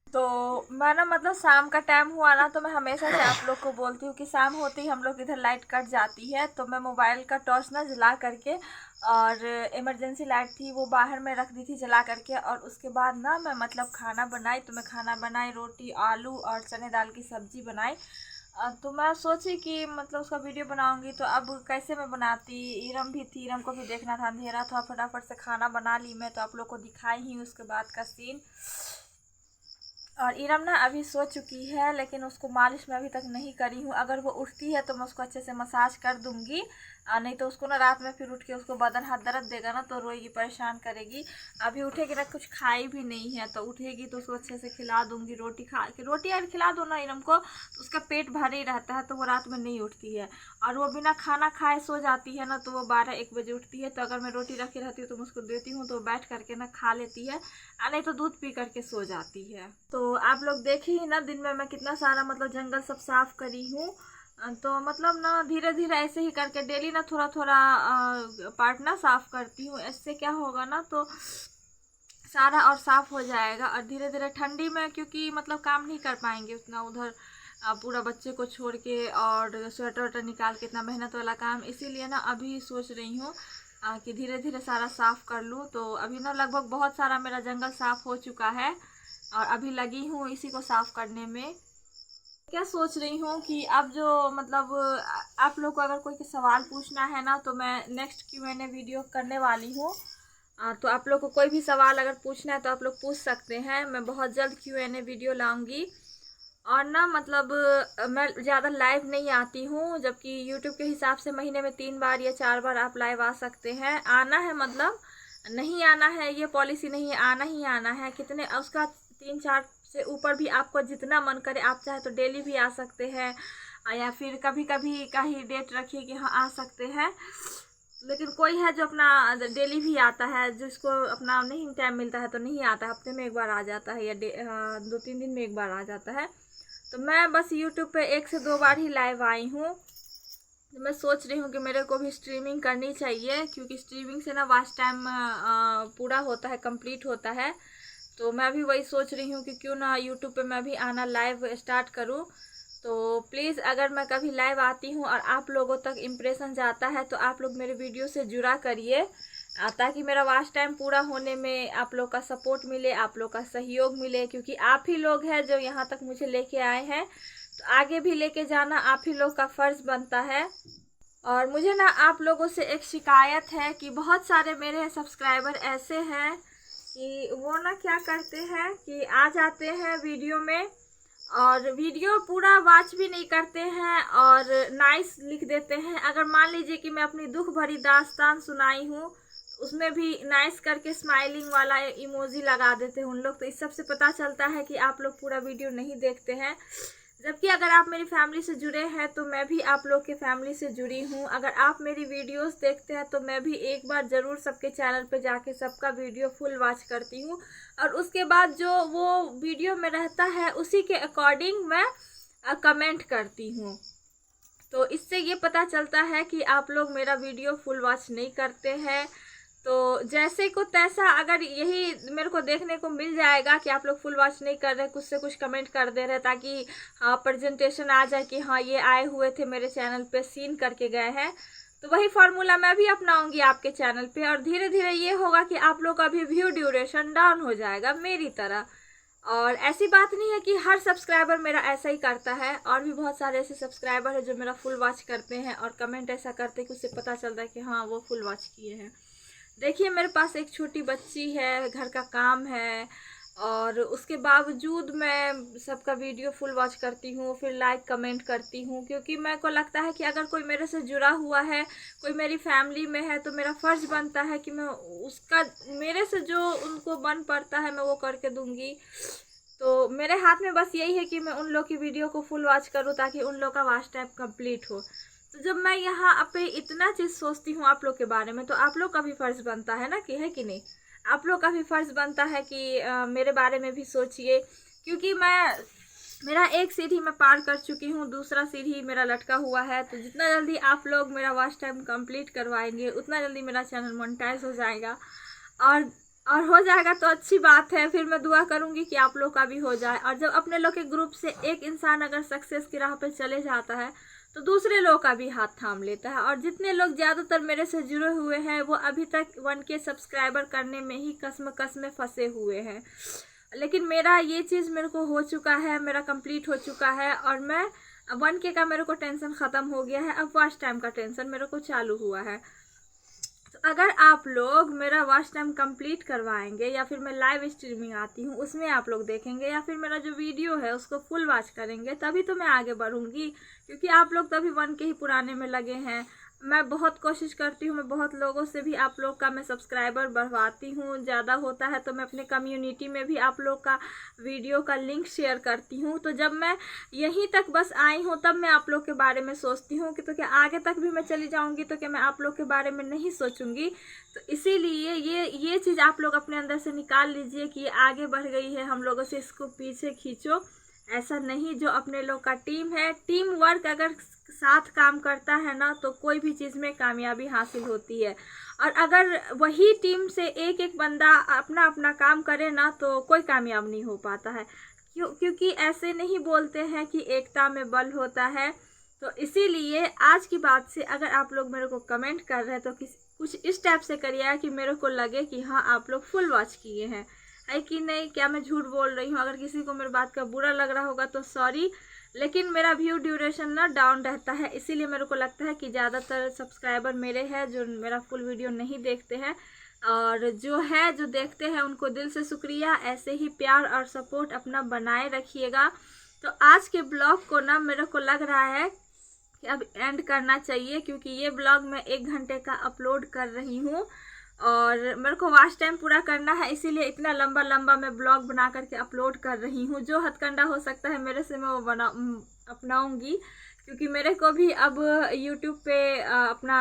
तो मैं ना मतलब शाम का टाइम हुआ ना, तो मैं हमेशा से आप लोग को बोलती हूँ कि शाम होते ही हम लोग इधर लाइट कट जाती है, तो मैं मोबाइल का टॉर्च ना जला करके, और इमरजेंसी लाइट थी वो बाहर में रख दी थी जला करके, और उसके बाद ना मैं मतलब खाना बनाई। तो मैं खाना बनाई, रोटी आलू और चने दाल की सब्जी बनाई। तो मैं सोची कि मतलब उसका वीडियो बनाऊंगी, तो अब कैसे मैं बनाती, इरम भी थी, इरम को भी देखना था, अंधेरा था, फटाफट से खाना बना ली मैं, तो आप लोग को दिखाई ही उसके बाद का सीन। और इरम ना अभी सो चुकी है, लेकिन उसको मालिश मैं अभी तक नहीं करी हूँ। अगर वो उठती है तो मैं उसको अच्छे से मसाज कर दूंगी, नहीं तो उसको ना रात में फिर उठ के उसको बदन हाथ दर्द देगा ना, तो रोएगी, परेशान करेगी। अभी उठेगी ना, कुछ खाई भी नहीं है, तो उठेगी तो उसको अच्छे से खिला दूंगी। रोटी खा के, रोटी अगर खिला दो ना इरम को, तो उसका पेट भारी रहता है, तो वो रात में नहीं उठती है। और वो बिना खाना खाए सो जाती है ना, तो वो 12-1 बजे उठती है। तो अगर मैं रोटी रखी रहती हूँ तो मैं उसको देती हूँ, तो बैठ करके ना खा लेती है, नहीं तो दूध पी करके सो जाती है। तो आप लोग देखे ही ना दिन में मैं कितना सारा मतलब जंगल सब साफ करी हूँ। तो मतलब ना धीरे धीरे ऐसे ही करके डेली ना थोड़ा थोड़ा पार्ट ना साफ करती हूँ। इससे क्या होगा ना, तो सारा और साफ हो जाएगा। और धीरे धीरे ठंडी में क्योंकि मतलब काम नहीं कर पाएंगे उतना उधर, पूरा बच्चे को छोड़ के और स्वेटर वेटर निकाल के, इतना मेहनत वाला काम, इसीलिए ना अभी सोच रही हूँ कि धीरे धीरे सारा साफ कर लूँ। तो अभी ना लगभग बहुत सारा मेरा जंगल साफ हो चुका है, और अभी लगी हूँ इसी को साफ करने में। क्या सोच रही हूँ कि अब जो मतलब आप लोग को अगर कोई सवाल पूछना है ना, तो मैं नेक्स्ट Q&A वीडियो करने वाली हूँ। तो आप लोग को कोई भी सवाल अगर पूछना है तो आप लोग पूछ सकते हैं। मैं बहुत जल्द Q&A वीडियो लाऊंगी। और ना मतलब मैं ज़्यादा लाइव नहीं आती हूँ, जबकि यूट्यूब के हिसाब से महीने में 3 बार या 4 बार आप लाइव आ सकते हैं। आना है मतलब नहीं आना है, ये पॉलिसी नहीं है, आना ही आना है। कितने उसका 3-4 से ऊपर भी आपको जितना मन करे, आप चाहे तो डेली भी आ सकते हैं, या फिर कभी कभी का ही डेट रखिए कि हाँ आ सकते हैं। लेकिन कोई है जो अपना डेली भी आता है, जिसको अपना नहीं टाइम मिलता है तो नहीं आता, हफ्ते में एक बार आ जाता है, या 2-3 दिन में एक बार आ जाता है। तो मैं बस यूट्यूब पे 1 से 2 बार ही लाइव आई हूँ। तो मैं सोच रही हूँ कि मेरे को भी स्ट्रीमिंग करनी चाहिए, क्योंकि स्ट्रीमिंग से ना वॉच टाइम पूरा होता है, कंप्लीट होता है। तो मैं भी वही सोच रही हूँ कि क्यों ना यूट्यूब पे मैं भी आना लाइव स्टार्ट करूँ। तो प्लीज़ अगर मैं कभी लाइव आती हूँ और आप लोगों तक इम्प्रेशन जाता है तो आप लोग मेरे वीडियो से जुड़ा करिए, ताकि मेरा वॉच टाइम पूरा होने में आप लोग का सपोर्ट मिले, आप लोग का सहयोग मिले, क्योंकि आप ही लोग हैं जो यहाँ तक मुझे लेके आए हैं। तो आगे भी लेके जाना आप ही लोग का फ़र्ज़ बनता है। और मुझे ना आप लोगों से एक शिकायत है कि बहुत सारे मेरे सब्सक्राइबर ऐसे हैं कि वो ना क्या करते हैं कि आ जाते हैं वीडियो में और वीडियो पूरा वॉच भी नहीं करते हैं और नाइस लिख देते हैं। अगर मान लीजिए कि मैं अपनी दुख भरी दास्तान सुनाई हूँ, उसमें भी नाइस करके स्माइलिंग वाला इमोजी लगा देते हैं उन लोग। तो इस सब से पता चलता है कि आप लोग पूरा वीडियो नहीं देखते हैं। जबकि अगर आप मेरी फैमिली से जुड़े हैं तो मैं भी आप लोग के फैमिली से जुड़ी हूँ। अगर आप मेरी वीडियोस देखते हैं तो मैं भी एक बार ज़रूर सबके चैनल पे जाके सबका वीडियो फुल वॉच करती हूँ, और उसके बाद जो वो वीडियो में रहता है उसी के अकॉर्डिंग मैं कमेंट करती हूँ। तो इससे ये पता चलता है कि आप लोग मेरा वीडियो फुल वॉच नहीं करते हैं। तो जैसे को तैसा अगर यही मेरे को देखने को मिल जाएगा कि आप लोग फुल वॉच नहीं कर रहे, कुछ से कुछ कमेंट कर दे रहे, ताकि प्रेजेंटेशन आ जाए कि हाँ ये आए हुए थे मेरे चैनल पे, सीन करके गए हैं, तो वही फार्मूला मैं भी अपनाऊंगी आपके चैनल पे। और धीरे धीरे ये होगा कि आप लोग का भी व्यू ड्यूरेशन डाउन हो जाएगा मेरी तरह। और ऐसी बात नहीं है कि हर सब्सक्राइबर मेरा ऐसा ही करता है, और भी बहुत सारे ऐसे सब्सक्राइबर हैं जो मेरा फुल वॉच करते हैं और कमेंट ऐसा करते हैं कि उससे पता चलता है कि हाँ वो फुल वॉच किए हैं। देखिए मेरे पास एक छोटी बच्ची है, घर का काम है, और उसके बावजूद मैं सबका वीडियो फुल वॉच करती हूँ, फिर लाइक कमेंट करती हूँ, क्योंकि मेरे को लगता है कि अगर कोई मेरे से जुड़ा हुआ है, कोई मेरी फैमिली में है, तो मेरा फ़र्ज़ बनता है कि मैं उसका, मेरे से जो उनको बन पड़ता है मैं वो करके दूँगी। तो मेरे हाथ में बस यही है कि मैं उन लोग की वीडियो को फुल वॉच करूँ ताकि उन लोग का वॉच टाइम कंप्लीट हो। तो जब मैं यहाँ पे इतना चीज़ सोचती हूँ आप लोग के बारे में, तो आप लोग का भी फ़र्ज़ बनता है ना, कि है कि नहीं? आप लोग का भी फ़र्ज़ बनता है कि मेरे बारे में भी सोचिए, क्योंकि मेरा एक सीढ़ी मैं पार कर चुकी हूँ, दूसरा सीढ़ी मेरा लटका हुआ है। तो जितना जल्दी आप लोग मेरा वॉच टाइम कंप्लीट करवाएंगे उतना जल्दी मेरा चैनल मोनेटाइज हो जाएगा। और हो जाएगा तो अच्छी बात है, फिर मैं दुआ करूँगी कि आप लोग का भी हो जाए। और जब अपने लोग के ग्रुप से एक इंसान अगर सक्सेस की राह पे चले जाता है तो दूसरे लोग का भी हाथ थाम लेता है। और जितने लोग ज़्यादातर मेरे से जुड़े हुए हैं वो अभी तक 1K सब्सक्राइबर करने में ही कसम फंसे हुए हैं। लेकिन मेरा ये चीज़ मेरे को हो चुका है, मेरा कंप्लीट हो चुका है, और मैं 1K का मेरे को टेंशन ख़त्म हो गया है। अब वॉच टाइम का टेंशन मेरे को चालू हुआ है। तो अगर आप लोग मेरा वॉच टाइम कंप्लीट करवाएंगे, या फिर मैं लाइव स्ट्रीमिंग आती हूँ उसमें आप लोग देखेंगे, या फिर मेरा जो वीडियो है उसको फुल वॉच करेंगे, तभी तो मैं आगे बढ़ूँगी। क्योंकि आप लोग तभी 1K ही पुराने में लगे हैं। मैं बहुत कोशिश करती हूँ, मैं बहुत लोगों से भी आप लोग का मैं सब्सक्राइबर बढ़वाती हूँ, ज़्यादा होता है तो मैं अपने कम्युनिटी में भी आप लोग का वीडियो का लिंक शेयर करती हूँ। तो जब मैं यहीं तक बस आई हूँ तब मैं आप लोग के बारे में सोचती हूँ कि तो क्या आगे तक भी मैं चली जाऊँगी तो क्या मैं आप लोग के बारे में नहीं सोचूंगी। तो इसीलिए ये चीज़ आप लोग अपने अंदर से निकाल लीजिए कि ये आगे बढ़ गई है, हम लोगों से इसको पीछे खींचो। ऐसा नहीं, जो अपने लोग का टीम है, टीम वर्क अगर साथ काम करता है ना तो कोई भी चीज़ में कामयाबी हासिल होती है। और अगर वही टीम से एक एक बंदा अपना अपना काम करे ना तो कोई कामयाब नहीं हो पाता है। क्योंकि ऐसे नहीं बोलते हैं कि एकता में बल होता है। तो इसीलिए आज की बात से अगर आप लोग मेरे को कमेंट कर रहे हैं तो कुछ इस टाइप से करिए कि मेरे को लगे कि हाँ आप लोग फुल वॉच किए हैं, है कि नहीं? क्या मैं झूठ बोल रही हूँ? अगर किसी को मेरी बात का बुरा लग रहा होगा तो सॉरी, लेकिन मेरा व्यू ड्यूरेशन ना डाउन रहता है, इसीलिए मेरे को लगता है कि ज़्यादातर सब्सक्राइबर मेरे हैं जो मेरा फुल वीडियो नहीं देखते हैं। और जो देखते हैं उनको दिल से शुक्रिया। ऐसे ही प्यार और सपोर्ट अपना बनाए रखिएगा। तो आज के ब्लॉग को ना मेरे को लग रहा है कि अब एंड करना चाहिए, क्योंकि ये ब्लॉग मैं 1 घंटे का अपलोड कर रही हूँ और मेरे को वॉच टाइम पूरा करना है, इसीलिए इतना लंबा लंबा मैं ब्लॉग बना करके अपलोड कर रही हूँ। जो हथकंडा हो सकता है मेरे से मैं वो अपनाऊंगी, क्योंकि मेरे को भी अब यूट्यूब पे अपना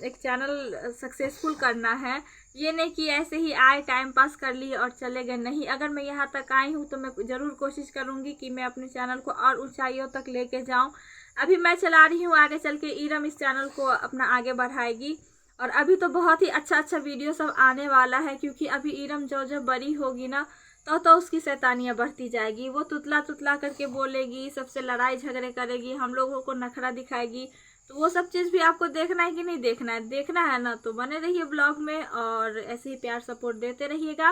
एक चैनल सक्सेसफुल करना है, ये नहीं कि ऐसे ही आए टाइम पास कर लिए और चले गए, नहीं। अगर मैं यहाँ तक आई हूँ तो मैं ज़रूर कोशिश करूँगी कि मैं अपने चैनल को और ऊंचाइयों तक लेके जाऊँ। अभी मैं चला रही हूँ, आगे चल के इरम इस चैनल को अपना आगे बढ़ाएगी। और अभी तो बहुत ही अच्छा वीडियो सब आने वाला है, क्योंकि अभी इरम जो बड़ी होगी ना तो उसकी शैतानियाँ बढ़ती जाएगी। वो तुतला करके बोलेगी, सबसे लड़ाई झगड़े करेगी, हम लोगों को नखरा दिखाएगी। तो वो सब चीज़ भी आपको देखना है कि नहीं देखना है? देखना है ना, तो बने रहिए ब्लॉग में और ऐसे ही प्यार सपोर्ट देते रहिएगा।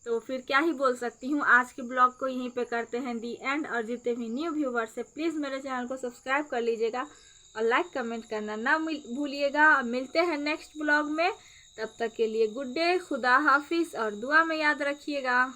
तो फिर क्या ही बोल सकती हूँ, आज के ब्लॉग को यहीं पे करते हैं दी एंड। और जितने भी न्यू व्यूवर्स है प्लीज़ मेरे चैनल को सब्सक्राइब कर लीजिएगा और लाइक कमेंट करना ना भूलिएगा। मिलते हैं नेक्स्ट ब्लॉग में, तब तक के लिए गुड डे, खुदा हाफिज़ और दुआ में याद रखिएगा।